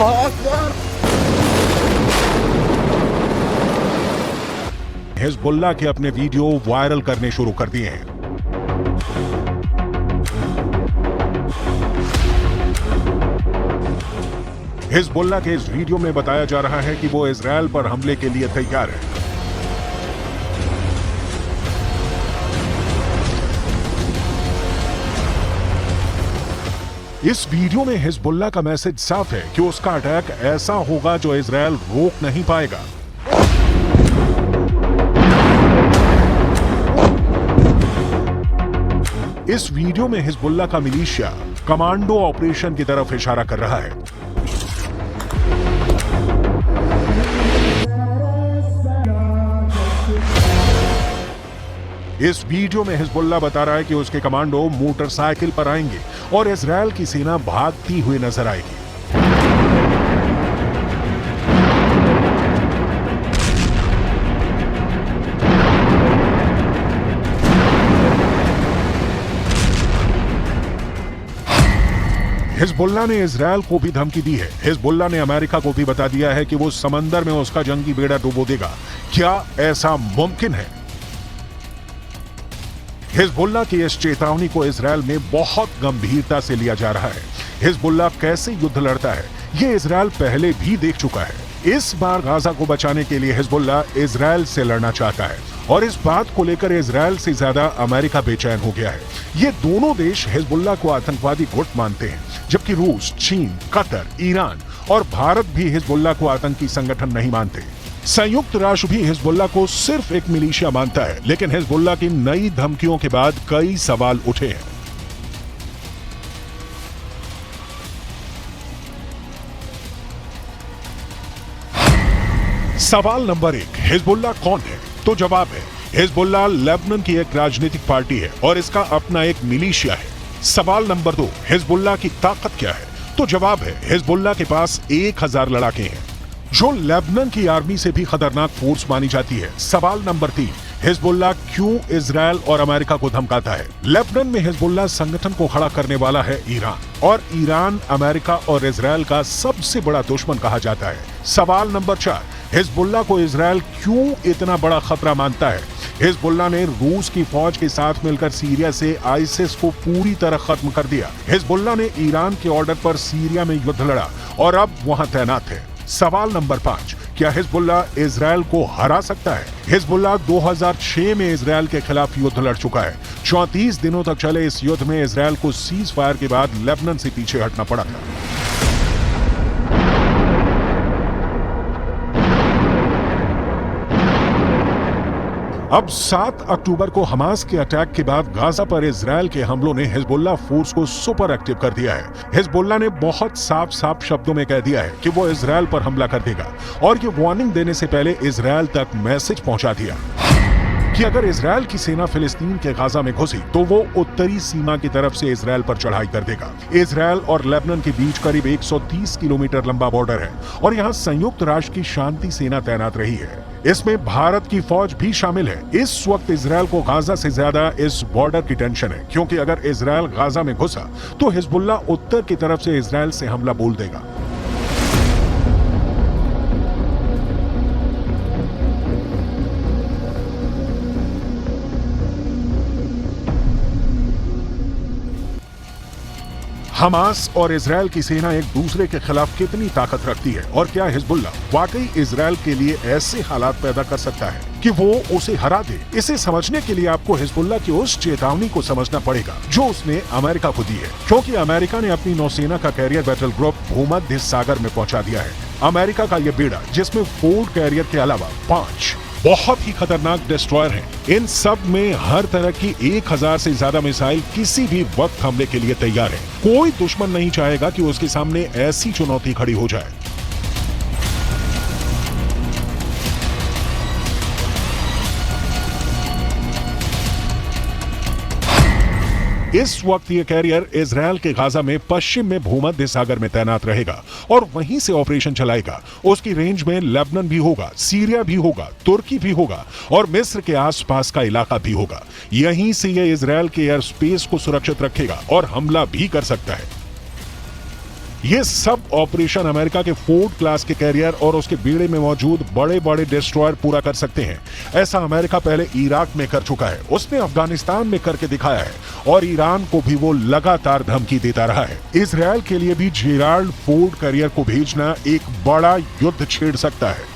अल्लाह Akbar. Hezbollah के अपने video viral करने शुरू कर दिए हैं। हिजबुल्लाह के इस वीडियो में बताया जा रहा है कि वो इजरायल पर हमले के लिए तैयार है। इस वीडियो में हिजबुल्लाह का मैसेज साफ है कि उसका अटैक ऐसा होगा जो इजरायल रोक नहीं पाएगा। इस वीडियो में हिजबुल्लाह का मिलिशिया कमांडो ऑपरेशन की तरफ इशारा कर रहा है। इस वीडियो में हिजबुल्लाह बता रहा है कि उसके कमांडो मोटरसाइकिल पर आएंगे और इजरायल की सेना भागती हुई नजर आएगी। हिजबुल्लाह ने इजरायल को भी धमकी दी है। हिजबुल्लाह ने अमेरिका को भी बता दिया है कि वो समंदर में उसका जंगी बेड़ा डुबो देगा। क्या ऐसा मुमकिन है? हिजबुल्लाह की इस चेतावनी को इजरायल में बहुत गंभीरता से लिया जा रहा है। हिजबुल्लाह कैसे युद्ध लड़ता है, ये इजरायल पहले भी देख चुका है। इस बार गाजा को बचाने के लिए हिजबुल्लाह इजरायल से लड़ना चाहता है और इस बात को लेकर इजरायल से ज्यादा अमेरिका बेचैन हो गया है। ये दोनों देश हिजबुल्लाह को आतंकवादी गुट मानते हैं, जबकि रूस, चीन, कतर, ईरान और भारत भी हिजबुल्लाह को आतंकी संगठन नहीं मानते। संयुक्त राष्ट्र भी हिजबुल्लाह को सिर्फ एक मिलिशिया मानता है, लेकिन हिजबुल्लाह की नई धमकियों के बाद कई सवाल उठे हैं। सवाल नंबर 1, हिजबुल्लाह कौन है? तो जवाब है, हिजबुल्लाह लेबनान की एक राजनीतिक पार्टी है और इसका अपना एक मिलिशिया है। सवाल नंबर 2, हिजबुल्लाह की ताकत क्या है? तो जवाब है, हिजबुल्लाह के पास 1000 लड़ाके हैं, जो लेबनान की आर्मी से भी खतरनाक फोर्स मानी जाती है। सवाल नंबर 3, हिजबुल्लाह क्यों इजरायल और अमेरिका को धमकाता है? लेबनान में हिजबुल्लाह संगठन को खड़ा करने वाला है ईरान, और ईरान अमेरिका और इजरायल का सबसे बड़ा दुश्मन कहा जाता है। सवाल नंबर 4, हिजबुल्लाह को इजरायल क्यों इतना बड़ा खतरा मानता है? हिजबुल्लाह ने रूस की फौज के साथ मिलकर सीरिया से आईसिस को पूरी तरह खत्म कर दिया। हिजबुल्लाह ने ईरान के ऑर्डर पर सीरिया में युद्ध लड़ा और अब वहां तैनात है। सवाल नंबर 5, क्या हिजबुल्लाह इजरायल को हरा सकता है? हिजबुल्लाह 2006 में इजरायल के खिलाफ युद्ध लड़ चुका है। 34 दिनों तक चले इस युद्ध में इजरायल को सीज फायर के बाद लेबनान से पीछे हटना पड़ा था। अब 7 अक्टूबर को हमास के अटैक के बाद गाजा पर इजरायल के हमलों ने हिजबुल्लाह फोर्स को सुपर एक्टिव कर दिया है। हिजबुल्लाह ने बहुत साफ शब्दों में कह दिया है कि वो इजरायल पर हमला कर देगा और ये वार्निंग देने से पहले इजरायल तक मैसेज पहुंचा दिया कि अगर इजरायल की सेना फिलिस्तीन के गाजा में घुसी तो वो उत्तरी सीमा की तरफ से इजरायल पर चढ़ाई कर देगा। इजरायल और लेबनान के बीच करीब 130 किलोमीटर लंबा बॉर्डर है और यहाँ संयुक्त राष्ट्र की शांति सेना तैनात रही है। इसमें भारत की फौज भी शामिल है। इस वक्त इजरायल को गाजा से ज्यादा इस बॉर्डर की टेंशन है, क्योंकि अगर इजरायल गाजा में घुसा तो हिजबुल्लाह उत्तर की तरफ से इजरायल से हमला बोल देगा। हमास और इजरायल की सेना एक दूसरे के खिलाफ कितनी ताकत रखती है और क्या हिजबुल्लाह वाकई इजरायल के लिए ऐसे हालात पैदा कर सकता है कि वो उसे हरा दे? इसे समझने के लिए आपको हिजबुल्लाह की उस चेतावनी को समझना पड़ेगा जो उसने अमेरिका को दी है, क्योंकि अमेरिका ने अपनी नौसेना का कैरियर बैटल ग्रुप भूमध्य सागर में पहुंचा दिया है। अमेरिका का यह बेड़ा, जिसमें 4 कैरियर के अलावा 5 बहुत ही खतरनाक डिस्ट्रॉयर हैं। इन सब में हर तरह की 1000 से ज्यादा मिसाइल किसी भी वक्त हमले के लिए तैयार है। कोई दुश्मन नहीं चाहेगा कि उसके सामने ऐसी चुनौती खड़ी हो जाए। इस वक्त ये कैरियर इजरायल के गाजा में पश्चिम में भूमध्य सागर में तैनात रहेगा और वहीं से ऑपरेशन चलाएगा। उसकी रेंज में लेबनान भी होगा, सीरिया भी होगा, तुर्की भी होगा और मिस्र के आसपास का इलाका भी होगा। यहीं से ये इजरायल के एयर स्पेस को सुरक्षित रखेगा और हमला भी कर सकता है। ये सब ऑपरेशन अमेरिका के फोर्ड क्लास के कैरियर और उसके बेड़े में मौजूद बड़े बड़े डिस्ट्रॉयर पूरा कर सकते हैं। ऐसा अमेरिका पहले इराक में कर चुका है, उसने अफगानिस्तान में करके दिखाया है और ईरान को भी वो लगातार धमकी देता रहा है। इजरायल के लिए भी जेराल्ड फोर्ड कैरियर को भेजना एक बड़ा युद्ध छेड़ सकता है।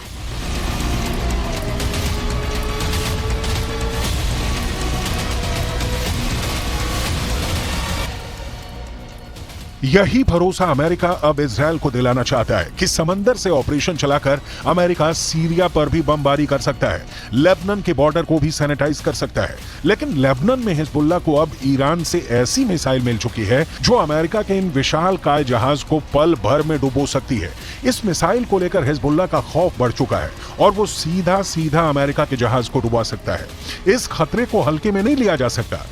यही भरोसा अमेरिका अब इजरायल को दिलाना चाहता है कि समंदर से ऑपरेशन चलाकर अमेरिका सीरिया पर भी बमबारी कर सकता है, लेबनान के बॉर्डर को भी सैनिटाइज कर सकता है। लेकिन लेबनान में हिजबुल्लाह को अब ईरान से ऐसी मिसाइल मिल चुकी है जो अमेरिका के इन विशालकाय जहाज को पल भर में डुबो सकती है। इस मिसाइल को लेकर हिजबुल्लाह का खौफ बढ़ चुका है और वो सीधा सीधा अमेरिका के जहाज को डुबा सकता है। इस खतरे को हल्के में नहीं लिया जा सकता।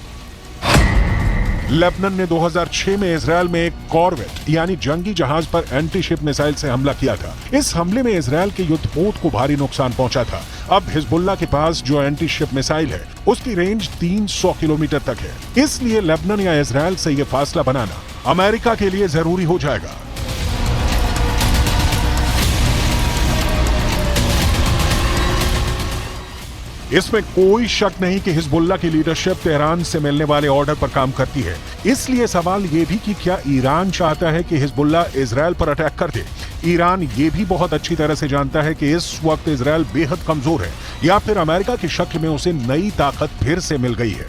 लेबनान ने 2006 में इजरायल में एक कॉर्वेट यानी जंगी जहाज पर एंटी शिप मिसाइल से हमला किया था। इस हमले में इजरायल के युद्धपोत को भारी नुकसान पहुंचा था। अब हिजबुल्लाह के पास जो एंटी शिप मिसाइल है उसकी रेंज 300 किलोमीटर तक है। इसलिए लेबनान या इजरायल से यह फासला बनाना अमेरिका के लिए जरूरी हो जाएगा। इसमें कोई शक नहीं कि हिजबुल्लाह की लीडरशिप तेहरान से मिलने वाले ऑर्डर पर काम करती है। इसलिए सवाल यह भी कि क्या ईरान चाहता है कि हिजबुल्लाह इजरायल पर अटैक कर दे। ईरान ये भी बहुत अच्छी तरह से जानता है कि इस वक्त इजरायल बेहद कमजोर है या फिर अमेरिका की शक्ल में उसे नई ताकत फिर से मिल गई है।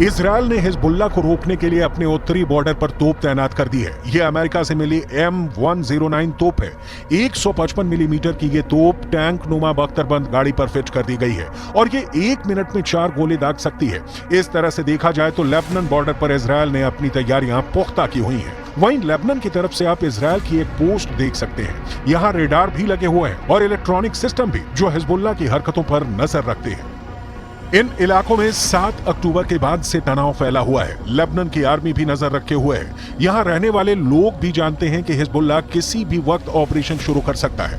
इजरायल ने हिजबुल्लाह को रोकने के लिए अपने उत्तरी बॉर्डर पर तोप तैनात कर दी है। यह अमेरिका से मिली M109 तोप है। 155 मिलीमीटर की यह तोप टैंक नुमा बख्तरबंद गाड़ी पर फिट कर दी गई है और ये 1 मिनट में 4 गोले दाग सकती है। इस तरह से देखा जाए तो लेबनान बॉर्डर पर इजरायल ने अपनी तैयारियां पुख्ता की हुई हैं। वहीं लेबनान की तरफ से आप इजरायल की एक पोस्ट देख सकते हैं। यहाँ रेडार भी लगे हुए हैं और इलेक्ट्रॉनिक सिस्टम भी जो हिजबुल्लाह की हरकतों पर नजर रखते हैं। इन इलाकों में 7 अक्टूबर के बाद से तनाव फैला हुआ है। लेबनान की आर्मी भी नजर रखे हुए है। यहाँ रहने वाले लोग भी जानते हैं कि हिजबुल्लाह किसी भी वक्त ऑपरेशन शुरू कर सकता है।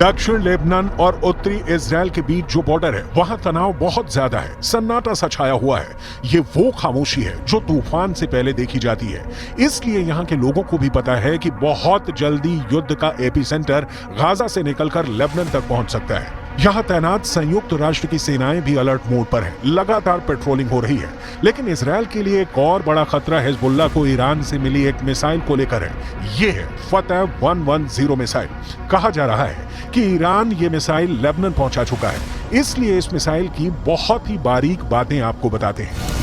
दक्षिण लेबनान और उत्तरी इजरायल के बीच जो बॉर्डर है वहां तनाव बहुत ज्यादा है। सन्नाटा सा छाया हुआ है। ये वो खामोशी है जो तूफान से पहले देखी जाती है। इसलिए यहाँ के लोगों को भी पता है कि बहुत जल्दी युद्ध का एपिसेंटर गाजा से निकलकर लेबनान तक पहुंच सकता है। यहाँ तैनात संयुक्त राष्ट्र की सेनाएं भी अलर्ट मोड पर हैं। लगातार पेट्रोलिंग हो रही है। लेकिन इजरायल के लिए एक और बड़ा खतरा हिजबुल्लाह को ईरान से मिली एक मिसाइल को लेकर है। ये है फतह 110 मिसाइल। कहा जा रहा है कि ईरान ये मिसाइल लेबनान पहुंचा चुका है। इसलिए इस मिसाइल की बहुत ही बारीक बातें आपको बताते हैं।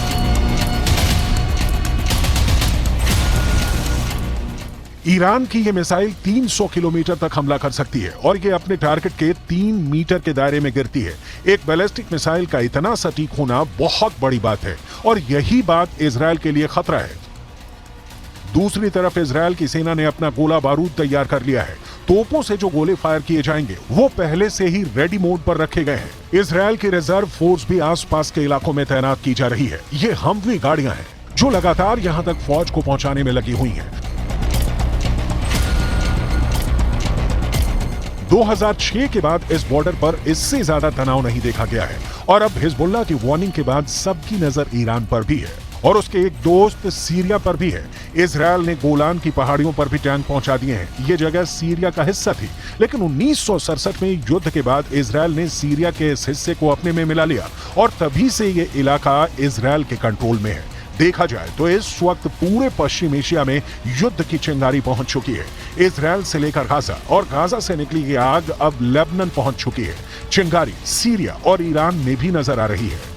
ईरान की यह मिसाइल 300 किलोमीटर तक हमला कर सकती है और ये अपने टारगेट के 3 मीटर के दायरे में गिरती है। एक बैलिस्टिक मिसाइल का इतना सटीक होना बहुत बड़ी बात है और यही बात इजरायल के लिए खतरा है। दूसरी तरफ इजरायल की सेना ने अपना गोला बारूद तैयार कर लिया है। तोपों से जो गोले फायर किए जाएंगे वो पहले से ही रेडी मोड पर रखे गए हैं। इजरायल की रिजर्व फोर्स भी आसपास के इलाकों में तैनात की जा रही है। ये हमवी गाड़ियां हैं जो लगातार यहां तक फौज को पहुंचाने में लगी हुई हैं। 2006 के बाद इस बॉर्डर पर इससे ज्यादा तनाव नहीं देखा गया है और अब हिजबुल्लाह की वार्निंग के बाद सबकी नजर ईरान पर भी है और उसके एक दोस्त सीरिया पर भी है। इजरायल ने गोलान की पहाड़ियों पर भी टैंक पहुंचा दिए हैं। ये जगह सीरिया का हिस्सा थी, लेकिन 1967 में युद्ध के बाद इजरायल ने सीरिया के इस हिस्से को अपने में मिला लिया और तभी से ये इलाका इजरायल के कंट्रोल में है। देखा जाए तो इस वक्त पूरे पश्चिम एशिया में युद्ध की चिंगारी पहुंच चुकी है। इजराइल से लेकर गाजा और गाजा से निकली ये आग अब लेबनान पहुंच चुकी है। चिंगारी सीरिया और ईरान में भी नजर आ रही है।